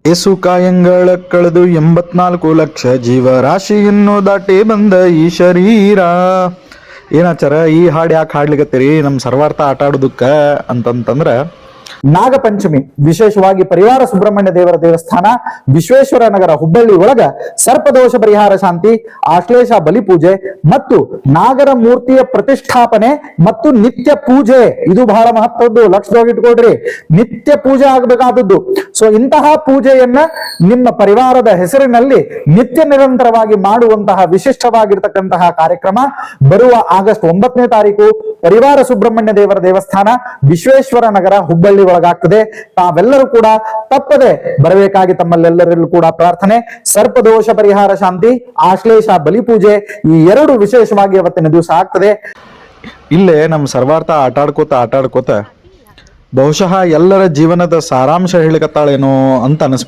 ಏಸು ಕಾಯಂಗಳ ಕಳೆದು 84 ಲಕ್ಷ ಜೀವರಾಶಿಯನ್ನು ದಾಟಿ ಬಂದ ಈ ಶರೀರ. ಏನಾಚಾರ ಈ ಹಾಡು ಯಾಕೆ ಹಾಡ್ಲಿಕತ್ತೀರಿ ನಮ್ಮ ಸರ್ವಾರ್ಥ ಆಟ ಆಡೋದಕ್ಕ ಅಂತಂತಂದ್ರ, ನಾಗಪಂಚಮಿ ವಿಶೇಷವಾಗಿ ಪರಿವಾರ ಸುಬ್ರಹ್ಮಣ್ಯ ದೇವರ ದೇವಸ್ಥಾನ ವಿಶ್ವೇಶ್ವರ ನಗರ ಹುಬ್ಬಳ್ಳಿ ಒಳಗ ಸರ್ಪದೋಷ ಪರಿಹಾರ ಶಾಂತಿ, ಆಶ್ಲೇಷ ಬಲಿಪೂಜೆ ಮತ್ತು ನಾಗರ ಮೂರ್ತಿಯ ಪ್ರತಿಷ್ಠಾಪನೆ ಮತ್ತು ನಿತ್ಯ ಪೂಜೆ. ಇದು ಬಹಳ ಮಹತ್ವದ್ದು, ಲಕ್ಷದೊಳಗೆ ಇಟ್ಕೊಡ್ರಿ. ನಿತ್ಯ ಪೂಜೆ ಆಗಬೇಕಾದದ್ದು. ಸೊ ಇಂತಹ ಪೂಜೆಯನ್ನ ನಿಮ್ಮ ಪರಿವಾರದ ಹೆಸರಿನಲ್ಲಿ ನಿತ್ಯ ನಿರಂತರವಾಗಿ ಮಾಡುವಂತಹ ವಿಶಿಷ್ಟವಾಗಿರ್ತಕ್ಕಂತಹ ಕಾರ್ಯಕ್ರಮ ಬರುವ ಆಗಸ್ಟ್ 9ನೇ ತಾರೀಕು ಪರಿವಾರ ಸುಬ್ರಹ್ಮಣ್ಯ ದೇವರ ದೇವಸ್ಥಾನ ವಿಶ್ವೇಶ್ವರ ನಗರ ಹುಬ್ಬಳ್ಳಿ ಒಳಗಾಗ್ತದೆ. ತಾವೆಲ್ಲರೂ ಕೂಡ ತಪ್ಪದೆ ಬರಬೇಕಾಗಿ ತಮ್ಮಲ್ಲೆಲ್ಲರಲ್ಲೂ ಕೂಡ ಪ್ರಾರ್ಥನೆ. ಸರ್ಪದೋಷ ಪರಿಹಾರ ಶಾಂತಿ, ಆಶ್ಲೇಷ ಬಲಿಪೂಜೆ ಈ ಎರಡು ವಿಶೇಷವಾಗಿ ಅವತ್ತಿನ ದಿವಸ ಆಗ್ತದೆ. ಇಲ್ಲೇ ನಮ್ಮ ಸರ್ವಾರ್ಥ ಆಟಾಡ್ಕೋತ ಬಹುಶಃ ಎಲ್ಲರ ಜೀವನದ ಸಾರಾಂಶ ಹೇಳಿಕತ್ತಾಳೇನೋ ಅಂತ ಅನಿಸ್ಬಿಟ್ಟು